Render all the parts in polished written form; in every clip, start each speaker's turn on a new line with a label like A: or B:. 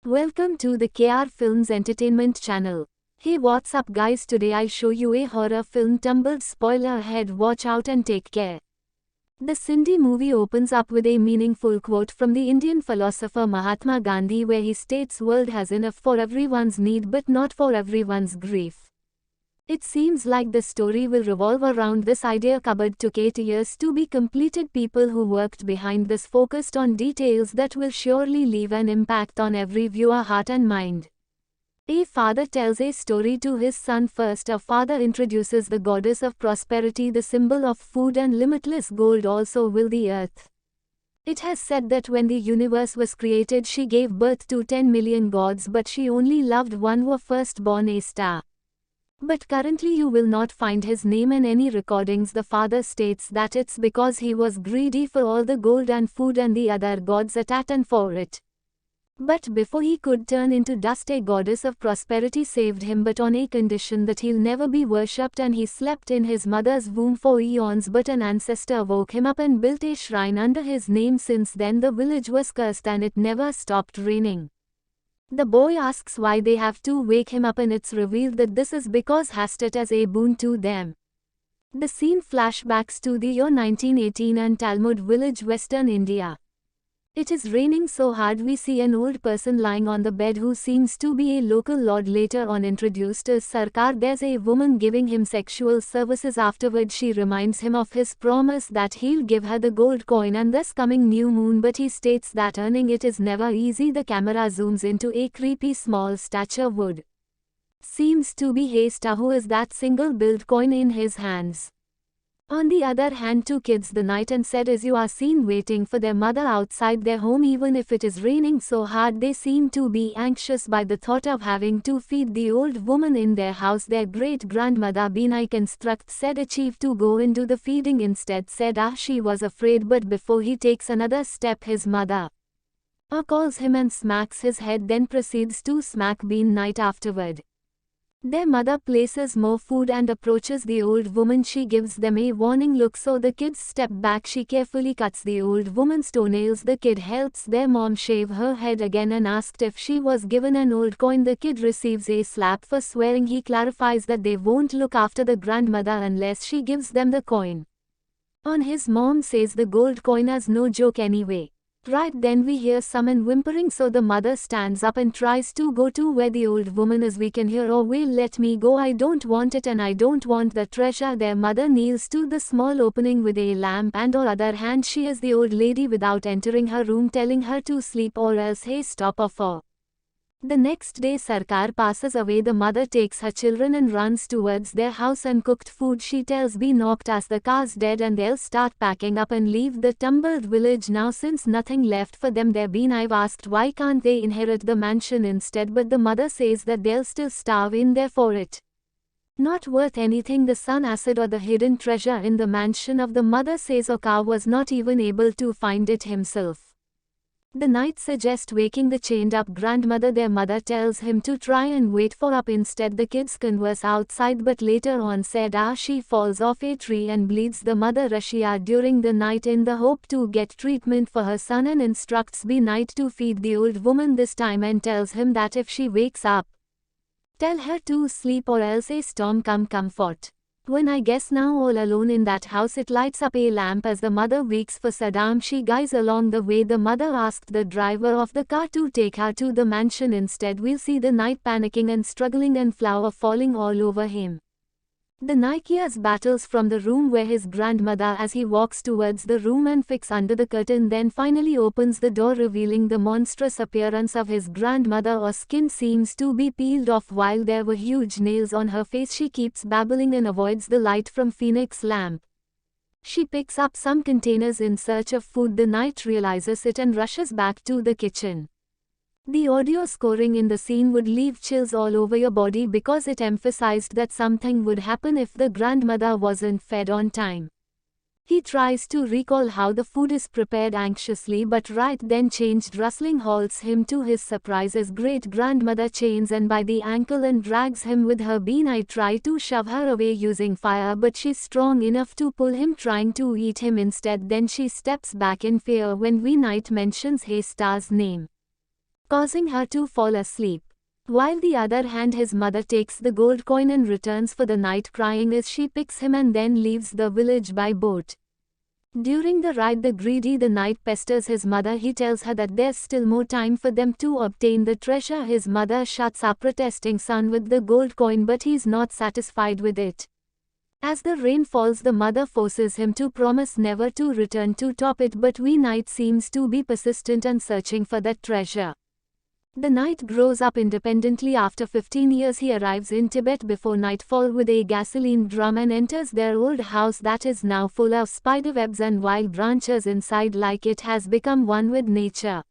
A: Welcome to the K.R Films Entertainment channel. Hey, what's up guys, today I'll show you a horror film Tumbbbad. Spoiler ahead, watch out and take care. The Sindhi movie opens up with a meaningful quote from the Indian philosopher Mahatma Gandhi where he states world has enough for everyone's need but not for everyone's grief. It seems like the story will revolve around this idea. Tumbbbad took 8 years to be completed. People who worked behind this focused on details that will surely leave an impact on every viewer heart and mind. A father tells a story to his son. First, a father introduces the goddess of prosperity, the symbol of food and limitless gold. Also will the earth. It has said that when the universe was created she gave birth to 10 million gods but she only loved one, who first born a star. But currently you will not find his name in any recordings. The father states that it's because he was greedy for all the gold and food and the other gods attacked and for it. But before he could turn into dust, a goddess of prosperity saved him, but on a condition that he'll never be worshipped, and he slept in his mother's womb for eons. But an ancestor woke him up and built a shrine under his name. Since then the village was cursed and it never stopped raining. The boy asks why they have to wake him up and it's revealed that this is because Hastar as a boon to them. The scene flashbacks to the year 1918 and Talmud village, Western India. It is raining so hard we see an old person lying on the bed who seems to be a local lord, later on introduced as Sarkar. There's a woman giving him sexual services. Afterward she reminds him of his promise that he'll give her the gold coin and this coming new moon, but he states that earning it is never easy. The camera zooms into a creepy small stature wood. Seems to be Hastar, who is that single billed coin in his hands. On the other hand, two kids the night and said as you are seen waiting for their mother outside their home. Even if it is raining so hard, they seem to be anxious by the thought of having to feed the old woman in their house. Their great-grandmother Binai construct said achieved to go into the feeding, instead said she was afraid, but before he takes another step his mother calls him and smacks his head, then proceeds to smack Bean night afterward. Their mother places more food and approaches the old woman. She gives them a warning look, so the kids step back. She carefully cuts the old woman's toenails. The kid helps their mom shave her head again and asked if she was given an old coin. The kid receives a slap for swearing. He clarifies that they won't look after the grandmother unless she gives them the coin. On his mom says the gold coin is no joke anyway. Right then we hear someone whimpering, so the mother stands up and tries to go to where the old woman is. We can hear, "Oh well, let me go, I don't want it and I don't want the treasure." Their mother kneels to the small opening with a lamp, and on the other hand she is the old lady without entering her room, telling her to sleep or else hey stop off. The next day Sarkar passes away. The mother takes her children and runs towards their house. Uncooked food she tells be knocked as the car's dead and they'll start packing up and leave the Tumbbbad village now since nothing left for them there. I've asked why can't they inherit the mansion instead, but the mother says that they'll still starve in there for it. Not worth anything, the sun acid or the hidden treasure in the mansion of the mother says Oka was not even able to find it himself. The knight suggests waking the chained up grandmother. Their mother tells him to try and wait for up. Instead the kids converse outside, but later on said she falls off a tree and bleeds. The mother rushes during the night in the hope to get treatment for her son and instructs B Knight to feed the old woman this time and tells him that if she wakes up, tell her to sleep or else a storm come comfort. When I guess now all alone in that house, it lights up a lamp as the mother waits for Saddam. She guides along the way. The mother asked the driver of the car to take her to the mansion. Instead we'll see the knight panicking and struggling and flour falling all over him. The knight hears battles from the room where his grandmother as he walks towards the room and fix under the curtain, then finally opens the door revealing the monstrous appearance of his grandmother. Her skin seems to be peeled off while there were huge nails on her face. She keeps babbling and avoids the light from Phoenix lamp. She picks up some containers in search of food. The knight realizes it and rushes back to the kitchen. The audio scoring in the scene would leave chills all over your body because it emphasized that something would happen if the grandmother wasn't fed on time. He tries to recall how the food is prepared anxiously, but right then changed rustling halts him. To his surprise his great-grandmother chains and by the ankle and drags him with her. I try to shove her away using fire, but she's strong enough to pull him, trying to eat him instead. Then she steps back in fear when Knight mentions Hastar's name. causing her to fall asleep. While the other hand his mother takes the gold coin and returns for the night crying as she picks him and then leaves the village by boat. During the ride the knight pesters his mother. He tells her that there's still more time for them to obtain the treasure. His mother shuts up protesting son with the gold coin, but he's not satisfied with it. As the rain falls the mother forces him to promise never to return to top it, but knight seems to be persistent and searching for that treasure. The knight grows up independently. After 15 years he arrives in Tibet before nightfall with a gasoline drum and enters their old house that is now full of spiderwebs and wild branches inside, like it has become one with nature.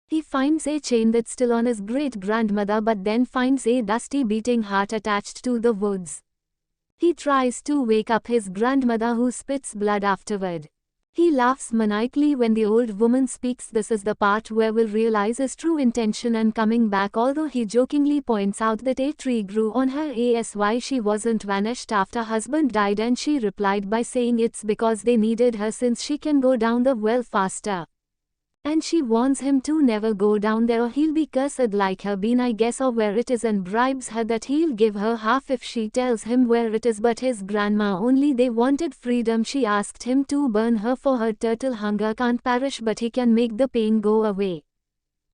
A: He finds a chain that's still on his great-grandmother, but then finds a dusty beating heart attached to the woods. He tries to wake up his grandmother, who spits blood afterward. He laughs maniacally when the old woman speaks. This is the part where we'll realize his true intention and coming back, although he jokingly points out that a tree grew on her as why she wasn't vanished after husband died, and she replied by saying it's because they needed her since she can go down the well faster. And she warns him to never go down there or he'll be cursed like her. I guess or where it is, and bribes her that he'll give her half if she tells him where it is. But his grandma only they wanted freedom. She asked him to burn her for her turtle hunger can't perish, but he can make the pain go away.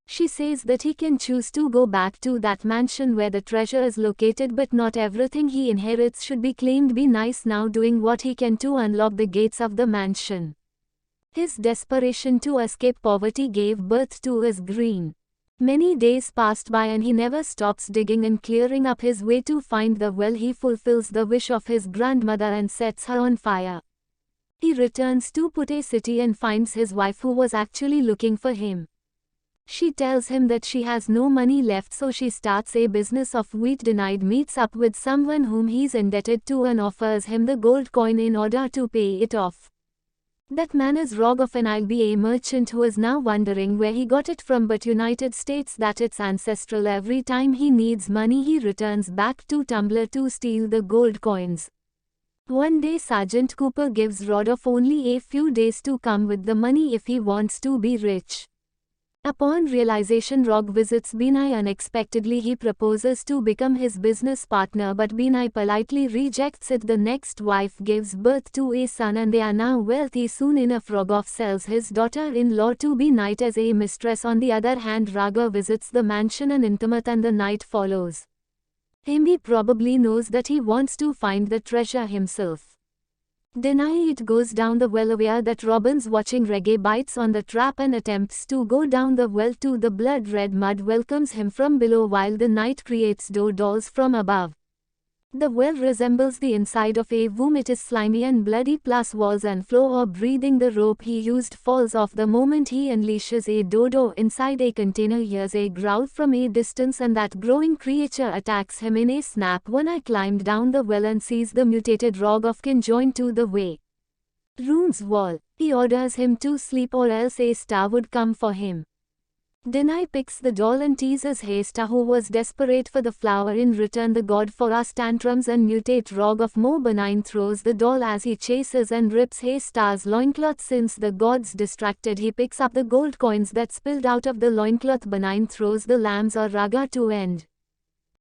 A: She says that he can choose to go back to that mansion where the treasure is located, but not everything he inherits should be claimed. Be nice now, doing what he can to unlock the gates of the mansion. His desperation to escape poverty gave birth to his green. Many days passed by and he never stops digging and clearing up his way to find the well. He fulfills the wish of his grandmother and sets her on fire. He returns to Pune city and finds his wife, who was actually looking for him. She tells him that she has no money left, so she starts a business of wheat. Denied meets up with someone whom he's indebted to and offers him the gold coin in order to pay it off. That man is Rogoff, and I'll be a merchant who is now wondering where he got it from, but United states that it's ancestral. Every time he needs money he returns back to Tumblr to steal the gold coins. One day Sergeant Cooper gives Rogoff only a few days to come with the money if he wants to be rich. Upon realization, Rog visits Binay unexpectedly. He proposes to become his business partner, but Binay politely rejects it. The next wife gives birth to a son and they are now wealthy. Soon enough Rogoff sells his daughter-in-law to Binay as a mistress. On the other hand, Raga visits the mansion and intimate, and the knight follows him. He probably knows that he wants to find the treasure himself. It goes down the well, aware that Robin's watching. Reggae bites on the trap and attempts to go down the well too. The blood-red mud welcomes him from below while the knight creates dolls from above. The well resembles the inside of a womb. It is slimy and bloody, plus walls and floor are breathing. The rope he used falls off the moment he unleashes a dodo inside a container. Hears a growl from a distance and that growing creature attacks him in a snap. When I climbed down the well and sees the mutated Rogoff conjoined to the way room's wall. He orders him to sleep or else a star would come for him. Denai picks the doll and teases Hastar, who was desperate for the flower. In return the god for us tantrums and mutate Rogoff. More benign throws the doll as he chases and rips Hastar's loincloth. Since the god's distracted, he picks up the gold coins that spilled out of the loincloth. Benign throws the lambs or Raga to end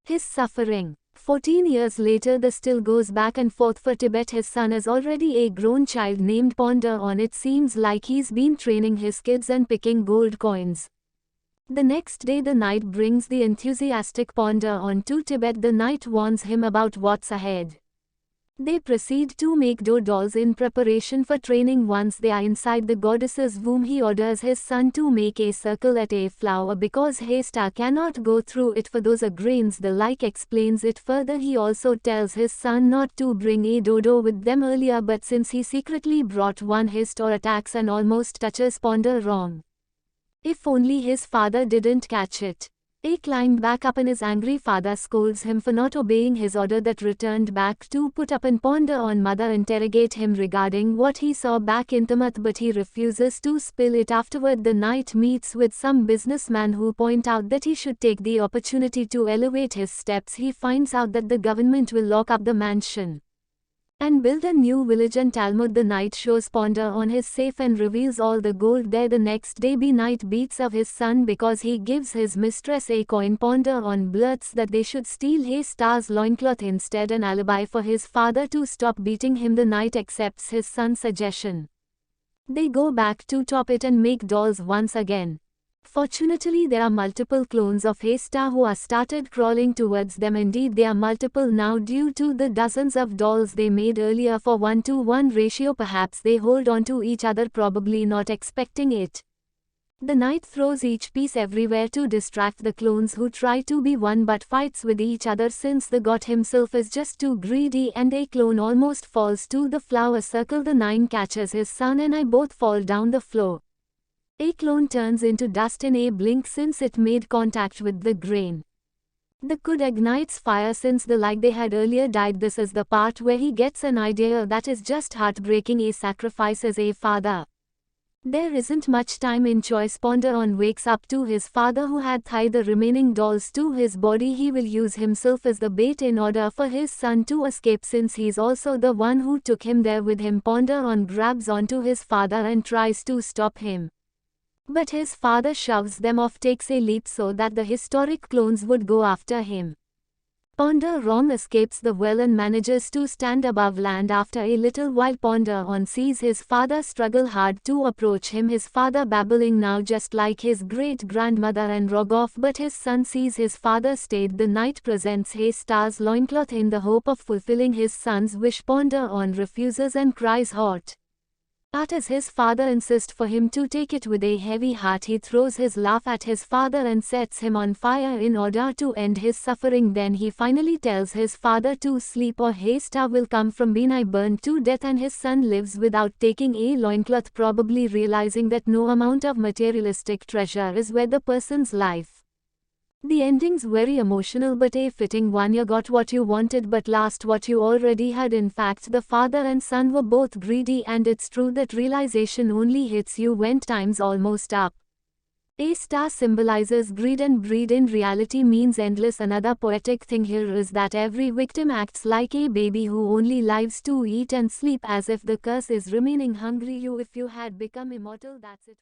A: his suffering. 14 years later the still goes back and forth for Tibet. His son is already a grown child named Ponder on. It seems like he's been training his kids and picking gold coins. The next day the knight brings the enthusiastic Ponder on to Tibet. The knight warns him about what's ahead. They proceed to make dolls in preparation for training. Once they are inside the goddess's womb, he orders his son to make a circle at a flower because Hastar cannot go through it for those grains. The like explains it further. He also tells his son not to bring a dodo with them earlier, but since he secretly brought one, Hastar attacks and almost touches Ponder wrong. If only his father didn't catch it. He climbed back up and his angry father scolds him for not obeying his order that returned back to put up and Ponder on mother interrogate him regarding what he saw back in Tamath, but he refuses to spill it. Afterward the knight meets with some businessmen who point out that he should take the opportunity to elevate his steps. He finds out that the government will lock up the mansion. and build a new village. And Talmud the night shows Ponder on his safe and reveals all the gold there. The next day night beats up his son because he gives his mistress a coin. Ponder on blurts that they should steal Hastar's loincloth instead, an alibi for his father to stop beating him. The night accepts his son's suggestion. They go back to top it and make dolls once again. Fortunately, there are multiple clones of Hastar who are started crawling towards them. Indeed, they are multiple now due to the dozens of dolls they made earlier for 1-to-1 ratio. Perhaps they hold on to each other, probably not expecting it. The knight throws each piece everywhere to distract the clones who try to be one but fights with each other since the god himself is just too greedy, and a clone almost falls to the flower circle. The 9 catches his son and I both fall down the floor. A clone turns into dust in a blink since it made contact with the grain. The kid ignites fire since the like they had earlier died. This is the part where he gets an idea that is just heartbreaking. A sacrifice as a father. There isn't much time in choice. Ponder on wakes up to his father who had tied the remaining dolls to his body. He will use himself as the bait in order for his son to escape since he's also the one who took him there with him. Ponder on grabs onto his father and tries to stop him. But his father shoves them off, takes a leap so that the historic clones would go after him. Ponder wrong escapes the well and manages to stand above land after a little while. Ponder on sees his father struggle hard to approach him, his father babbling now just like his great-grandmother, and rog off, but his son sees his father stayed. The knight presents Hastar's loincloth in the hope of fulfilling his son's wish. Ponder on refuses and cries hot. But as his father insists for him to take it with a heavy heart, he throws his laugh at his father and sets him on fire in order to end his suffering. Then he finally tells his father to sleep or Hastar will come from behind, burned to death, and his son lives without taking a loincloth, probably realizing that no amount of materialistic treasure is worth the person's life. The ending's very emotional but a fitting one. You got what you wanted but lost what you already had. In fact, the father and son were both greedy, and it's true that realization only hits you when time's almost up. A star symbolizes greed, and greed in reality means endless. Another poetic thing here is that every victim acts like a baby who only lives to eat and sleep, as if the curse is remaining hungry. If you had become immortal, that's it.